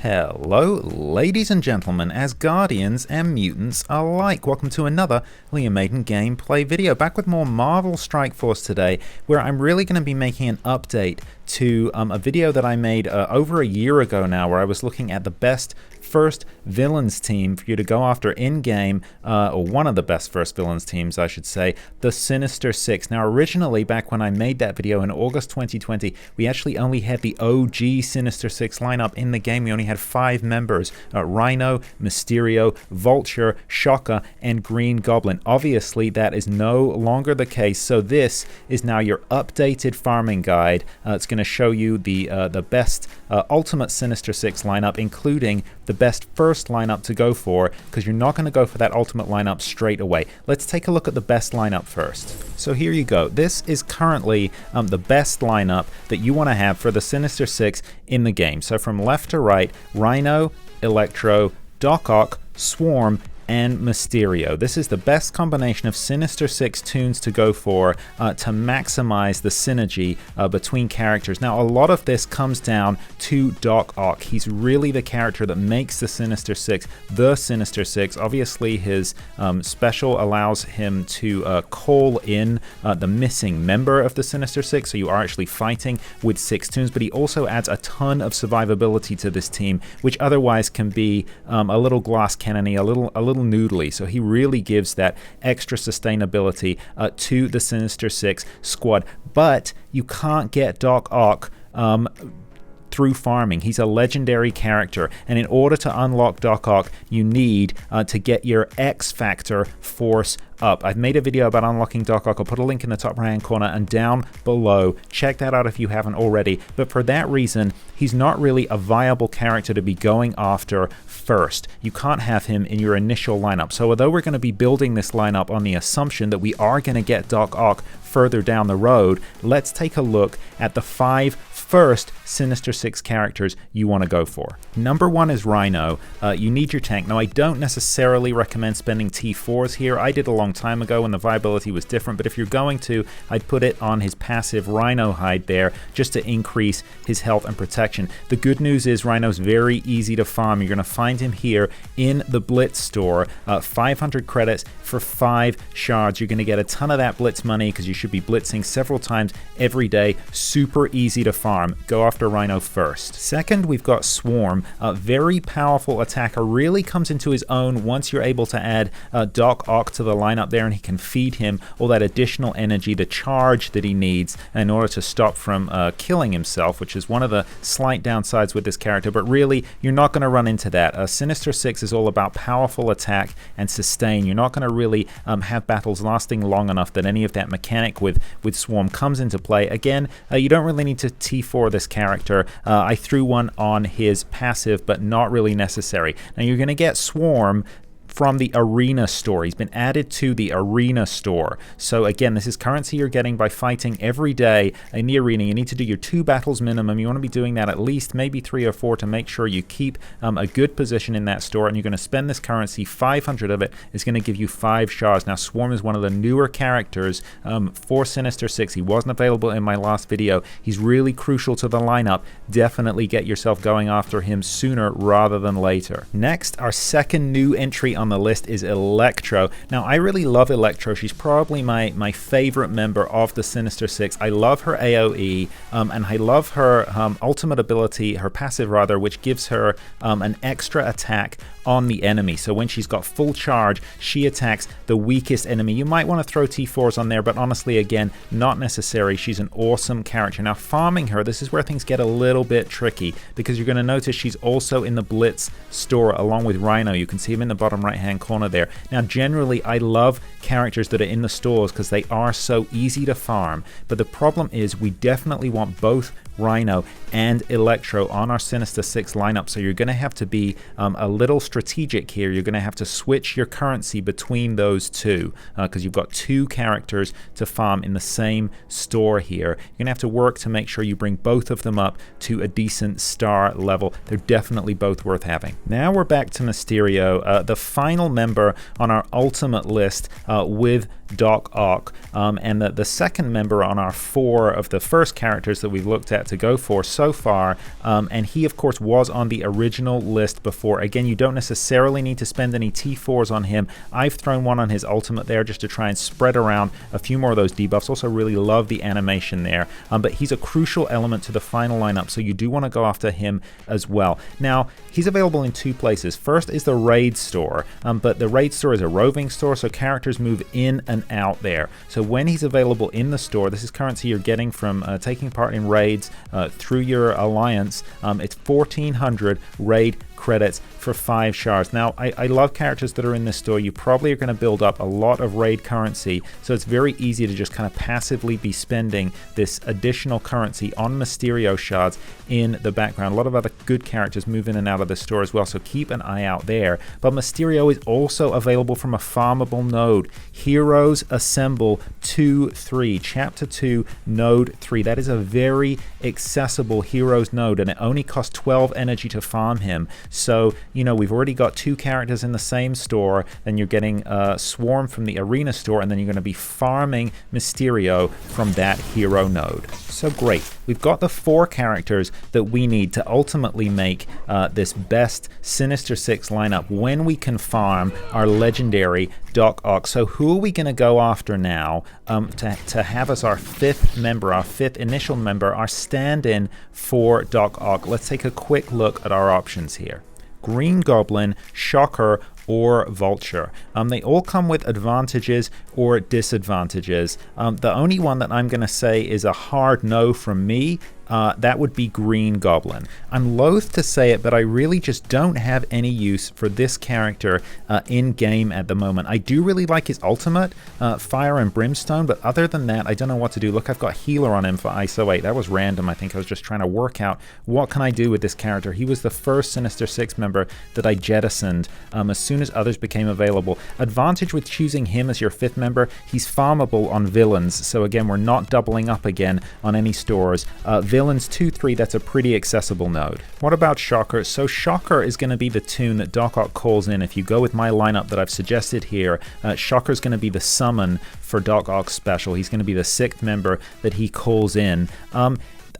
Hello, ladies and gentlemen, as guardians and mutants alike. Welcome to another Liam Maiden gameplay video. Back with more Marvel Strike Force today, where I'm really going to be making an update to a video that I made over a year ago now, where I was looking at the best first villains team for you to go after in-game, or one of the best first villains teams, I should say, the Sinister Six. Now, originally, back when I made that video in August 2020, we actually only had the OG Sinister Six lineup in the game. We only had 5 members, Rhino, Mysterio, Vulture, Shocker, and Green Goblin. Obviously, that is no longer the case, so this is now your updated farming guide. It's going to show you the best Ultimate Sinister Six lineup, including the best first lineup to go for, because you're not going to go for that ultimate lineup straight away. Let's take a look at the best lineup first. So here you go. This is currently the best lineup that you want to have for the Sinister Six in the game. So from left to right, Rhino, Electro, Doc Ock, Swarm, and Mysterio. This is the best combination of Sinister Six tunes to go for to maximize the synergy between characters. Now, a lot of this comes down to Doc Ock. He's really the character that makes the Sinister Six the Sinister Six. Obviously, his special allows him to call in the missing member of the Sinister Six, so you are actually fighting with 6 tunes, but he also adds a ton of survivability to this team, which otherwise can be a little glass cannony, a little noodly. So he really gives that extra sustainability to the Sinister Six squad. But you can't get Doc Ock through farming. He's a legendary character, and in order to unlock Doc Ock, you need to get your X Factor force up. I've made a video about unlocking Doc Ock. I'll put a link in the top right hand corner and down below. Check that out if you haven't already. But for that reason, he's not really a viable character to be going after first. You can't have him in your initial lineup. So although we're going to be building this lineup on the assumption that we are going to get Doc Ock further down the road, let's take a look at the 5 first Sinister Six characters you want to go for. Number 1 is Rhino. You need your tank. Now, I don't necessarily recommend spending T4s here. I did a long time ago when the viability was different, but if you're going to, I'd put it on his passive Rhino hide there just to increase his health and protection. The good news is Rhino's very easy to farm. You're going to find him here in the Blitz store. 500 credits for 5 shards. You're going to get a ton of that Blitz money because you should be blitzing several times every day. Super easy to farm. Go after Rhino first. Second, we've got Swarm. A very powerful attacker, really comes into his own once you're able to add Doc Ock to the lineup there, and he can feed him all that additional energy, the charge that he needs in order to stop from killing himself, which is one of the slight downsides with this character, but really you're not going to run into that. Sinister Six is all about powerful attack and sustain. You're not going to really have battles lasting long enough that any of that mechanic with Swarm comes into play. Again, you don't really need to T4 this character. I threw one on his passive, but not really necessary. Now, you're going to get Swarm from the Arena store. He's been added to the Arena store. So again, this is currency you're getting by fighting every day in the arena. You need to do your 2 battles minimum. You want to be doing that at least maybe 3 or 4 to make sure you keep a good position in that store, and you're going to spend this currency. 500 of it is going to give you 5 shards. Now, Swarm is one of the newer characters for Sinister Six. He wasn't available in my last video. He's really crucial to the lineup. Definitely get yourself going after him sooner rather than later. Next, our second new entry on the list is Electro. Now, I really love Electro. She's probably my favorite member of the Sinister Six. I love her AoE, and I love her ultimate ability, her passive rather, which gives her an extra attack on the enemy. So when she's got full charge, she attacks the weakest enemy. You might want to throw T4s on there, but honestly, again, not necessary. She's an awesome character. Now, farming her, this is where things get a little bit tricky, because you're going to notice she's also in the Blitz store along with Rhino. You can see him in the bottom right hand corner there. Now, generally, I love characters that are in the stores because they are so easy to farm, but the problem is we definitely want both Rhino and Electro on our Sinister Six lineup, so you're going to have to be a little strategic here. You're going to have to switch your currency between those two because you've got two characters to farm in the same store here. You're going to have to work to make sure you bring both of them up to a decent star level. They're definitely both worth having. Now we're back to Mysterio, the final member on our ultimate list with Doc Ock, and the second member on our 4 of the first characters that we've looked at to go for so far, and he of course was on the original list before. Again, you don't necessarily need to spend any T4s on him. I've thrown one on his ultimate there just to try and spread around a few more of those debuffs. Also really love the animation there, but he's a crucial element to the final lineup, so you do want to go after him as well. Now, he's available in 2 places. First is the raid store, but the raid store is a roving store, so characters move in and out there. So when he's available in the store, this is currency you're getting from taking part in raids through your alliance. It's 1400 raid credits for 5 shards. Now, I love characters that are in this store. You probably are going to build up a lot of raid currency, so it's very easy to just kind of passively be spending this additional currency on Mysterio shards in the background. A lot of other good characters move in and out of the store as well, so keep an eye out there. But Mysterio is also available from a farmable node. Heroes Assemble 2-3, Chapter 2, Node 3. That is a very accessible Heroes node, and it only costs 12 energy to farm him. So, you know, we've already got 2 characters in the same store, then you're getting Swarm from the Arena store, and then you're going to be farming Mysterio from that hero node. So great. We've got the 4 characters that we need to ultimately make this best Sinister 6 lineup when we can farm our legendary Doc Ock. So who are we going to go after now to have as our 5th member, our 5th initial member, our stand-in for Doc Ock? Let's take a quick look at our options here. Green Goblin, Shocker, or Vulture. They all come with advantages or disadvantages. The only one that I'm going to say is a hard no from me. That would be Green Goblin. I'm loath to say it, but I really just don't have any use for this character in game at the moment. I do really like his ultimate, Fire and Brimstone, but other than that, I don't know what to do. Look, I've got Healer on him for ISO 8. That was random. I think I was just trying to work out what can I do with this character. He was the first Sinister 6 member that I jettisoned as soon as others became available. Advantage with choosing him as your 5th member, he's farmable on villains. So again, we're not doubling up again on any stores. Villains 2-3, that's a pretty accessible node. What about Shocker? So Shocker is going to be the tune that Doc Ock calls in. If you go with my lineup that I've suggested here, Shocker is going to be the summon for Doc Ock's special. He's going to be the 6th member that he calls in.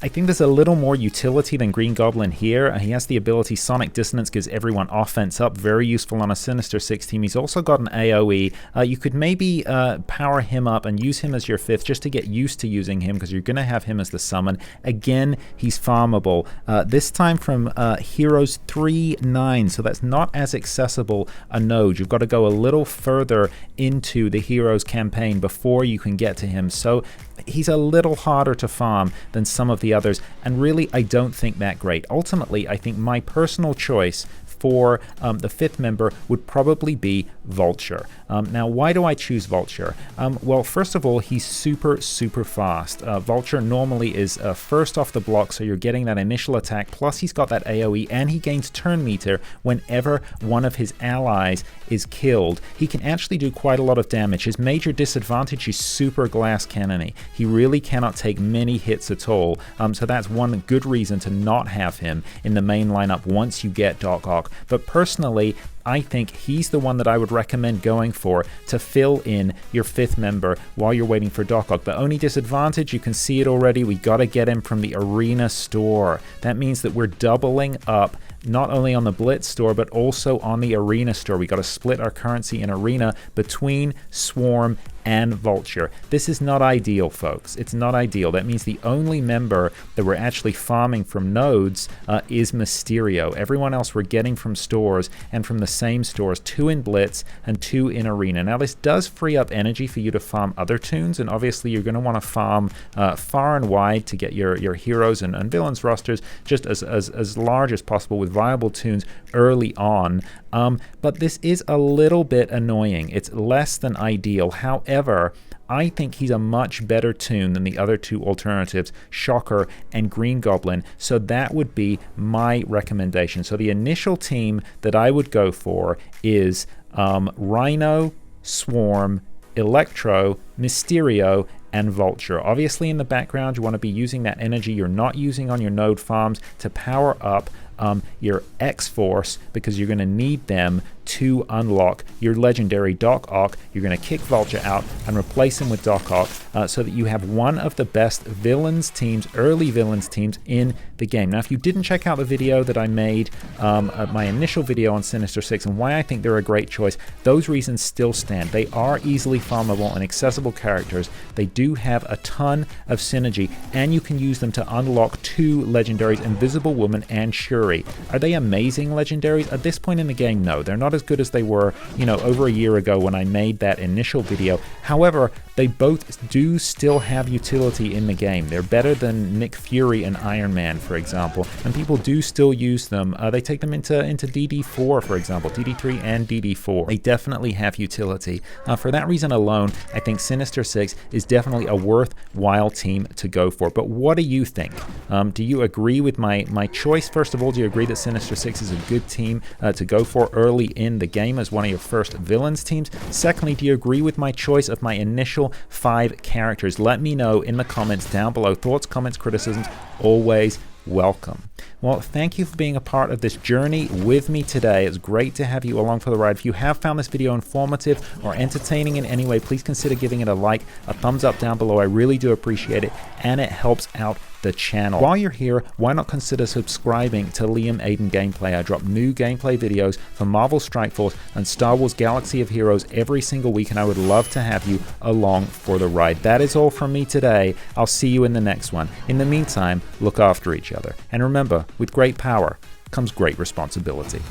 I think there's a little more utility than Green Goblin here. He has the ability Sonic Dissonance, gives everyone offense up, very useful on a Sinister 6 team. He's also got an AoE. You could maybe power him up and use him as your 5th just to get used to using him, because you're going to have him as the summon. Again, he's farmable. This time from Heroes 3-9, so that's not as accessible a node. You've got to go a little further into the Heroes campaign before you can get to him. So he's a little harder to farm than some of the others, and really I don't think that great. Ultimately, I think my personal choice for the 5th member would probably be Vulture. Now, why do I choose Vulture? Well, first of all, he's super fast. Vulture normally is first off the block, so you're getting that initial attack, plus he's got that AoE, and he gains turn meter whenever one of his allies is killed. He can actually do quite a lot of damage. His major disadvantage is super glass cannony. He really cannot take many hits at all, so that's one good reason to not have him in the main lineup once you get Doc Ock. But personally, I think he's the one that I would recommend going for to fill in your 5th member while you're waiting for Doc Ock. The only disadvantage, you can see it already, we got to get him from the Arena store. That means that we're doubling up not only on the Blitz store, but also on the Arena store. We got to split our currency in Arena between Swarm and Vulture. This is not ideal, folks. It's not ideal. That means the only member that we're actually farming from nodes is Mysterio. Everyone else we're getting from stores, and from the same stores, 2 in Blitz and 2 in Arena. Now, this does free up energy for you to farm other tunes, and obviously you're going to want to farm far and wide to get your heroes and villains rosters just as large as possible with viable tunes early on. But this is a little bit annoying. It's less than ideal. However, I think he's a much better tune than the other 2 alternatives, Shocker and Green Goblin, so that would be my recommendation. So the initial team that I would go for is Rhino, Swarm, Electro, Mysterio, and Vulture. Obviously in the background you want to be using that energy you're not using on your node farms to power up your X-Force, because you're going to need them to unlock your legendary Doc Ock. You're going to kick Vulture out and replace him with Doc Ock so that you have one of the best villains teams, early villains teams in the game. Now, if you didn't check out the video that I made, my initial video on Sinister 6 and why I think they're a great choice, those reasons still stand. They are easily farmable and accessible characters. They do have a ton of synergy, and you can use them to unlock 2 legendaries, Invisible Woman and Shuri. Are they amazing legendaries? At this point in the game, no. They're not as good as they were, you know, over a year ago when I made that initial video. However, they both do still have utility in the game. They're better than Nick Fury and Iron Man, for example, and people do still use them. They take them into DD4, for example, DD3 and DD4. They definitely have utility. For that reason alone, I think Sinister 6 is definitely a worthwhile team to go for. But what do you think? Do you agree with my choice? First of all, do you agree that Sinister 6 is a good team to go for early in the game as one of your first villains teams? Secondly, do you agree with my choice of my initial 5 characters? Let me know in the comments down below. Thoughts, comments, criticisms, always welcome. Well, thank you for being a part of this journey with me today. It's great to have you along for the ride. If you have found this video informative or entertaining in any way, please consider giving it a like, a thumbs up down below. I really do appreciate it, and it helps out the channel. While you're here, why not consider subscribing to Liam Aiden Gameplay? I drop new gameplay videos for Marvel Strike Force and Star Wars Galaxy of Heroes every single week, and I would love to have you along for the ride. That is all from me today. I'll see you in the next one. In the meantime, look after each other. And remember, with great power comes great responsibility.